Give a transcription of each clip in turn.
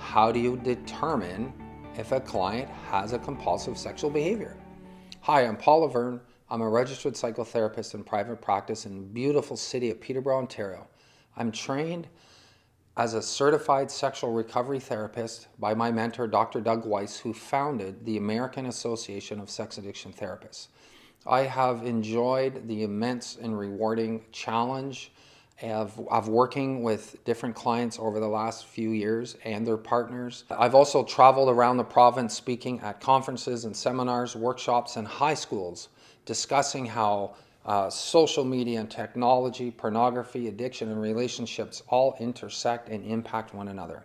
how do you determine if a client has a compulsive sexual behavior? Hi, I'm Paul Lavergne. I'm a registered psychotherapist in private practice in the beautiful city of Peterborough, Ontario. I'm trained as a certified sexual recovery therapist by my mentor, Dr. Doug Weiss, who founded the American Association of Sex Addiction Therapists. I have enjoyed the immense and rewarding challenge of working with different clients over the last few years and their partners. I've also traveled around the province speaking at conferences and seminars, workshops, and high schools, discussing how social media and technology, pornography, addiction, and relationships all intersect and impact one another.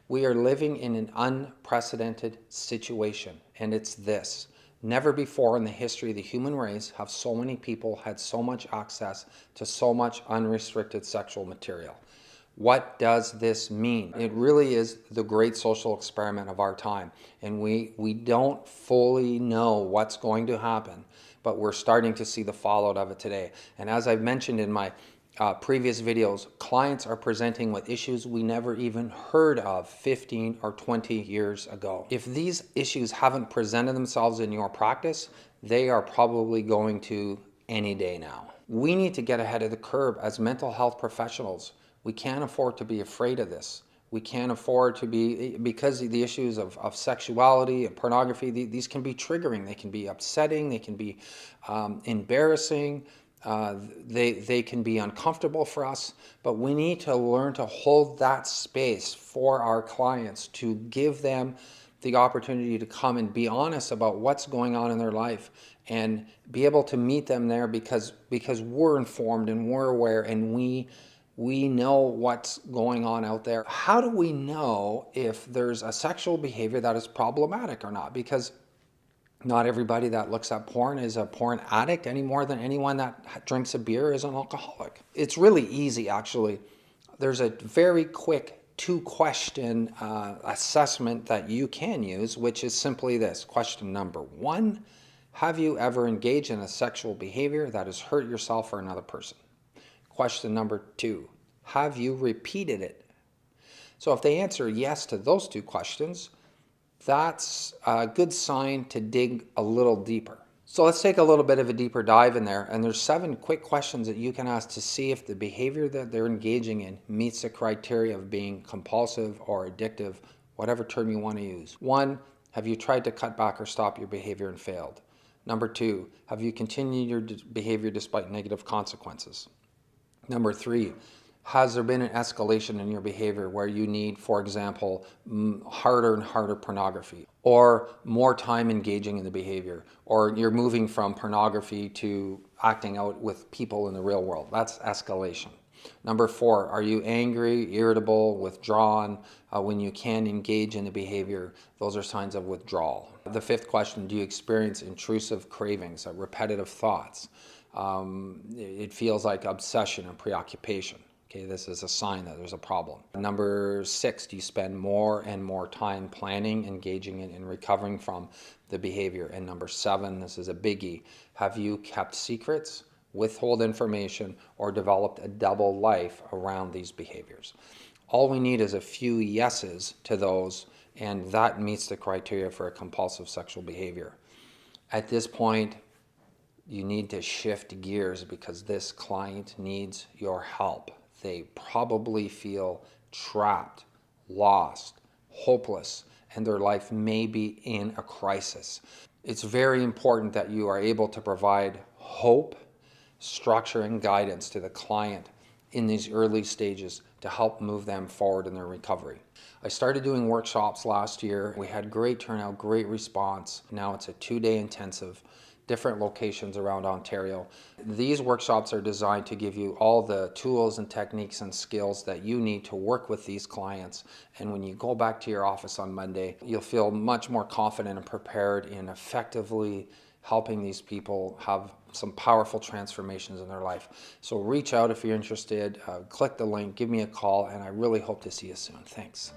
We are living in an unprecedented situation, and it's this. Never before in the history of the human race have so many people had so much access to so much unrestricted sexual material. What does this mean? It really is the great social experiment of our time, and we don't fully know what's going to happen, but we're starting to see the fallout of it today. And as I've mentioned in my previous videos, clients are presenting with issues we never even heard of 15 or 20 years ago. If these issues haven't presented themselves in your practice, they are probably going to any day now. We need to get ahead of the curve as mental health professionals. We can't afford to be afraid of this. We can't afford to be, because the issues of sexuality and pornography, these can be triggering, they can be upsetting, they can be embarrassing. They can be uncomfortable for us, but we need to learn to hold that space for our clients, to give them the opportunity to come and be honest about what's going on in their life and be able to meet them there because we're informed and we're aware and we know what's going on out there. How do we know if there's a sexual behavior that is problematic or not? Because not everybody that looks at porn is a porn addict any more than anyone that drinks a beer is an alcoholic. It's really easy, actually. There's a very quick 2-question assessment that you can use, which is simply this. Question number 1, have you ever engaged in a sexual behavior that has hurt yourself or another person? Question number 2, have you repeated it? So if they answer yes to those 2 questions, that's a good sign to dig a little deeper. So let's take a little bit of a deeper dive in there, and there's 7 quick questions that you can ask to see if the behavior that they're engaging in meets the criteria of being compulsive or addictive, whatever term you want to use. 1, have you tried to cut back or stop your behavior and failed? Number 2, have you continued your behavior despite negative consequences? Number 3, has there been an escalation in your behavior where you need, for example, harder and harder pornography, or more time engaging in the behavior, or you're moving from pornography to acting out with people in the real world? That's escalation. Number 4, are you angry, irritable, withdrawn when you can't engage in the behavior? Those are signs of withdrawal. The 5th question, do you experience intrusive cravings, repetitive thoughts? It feels like obsession and preoccupation. Okay, this is a sign that there's a problem. Number 6, do you spend more and more time planning, engaging in, and recovering from the behavior? And number 7, this is a biggie, have you kept secrets, withhold information, or developed a double life around these behaviors? All we need is a few yeses to those, and that meets the criteria for a compulsive sexual behavior. At this point, you need to shift gears because this client needs your help. They probably feel trapped, lost, hopeless, and their life may be in a crisis. It's very important that you are able to provide hope, structure, and guidance to the client in these early stages to help move them forward in their recovery. I started doing workshops last year. We had great turnout, great response. Now it's a 2-day intensive, different locations around Ontario. These workshops are designed to give you all the tools and techniques and skills that you need to work with these clients. And when you go back to your office on Monday, you'll feel much more confident and prepared in effectively helping these people have some powerful transformations in their life. So reach out if you're interested, click the link, give me a call, and I really hope to see you soon. Thanks.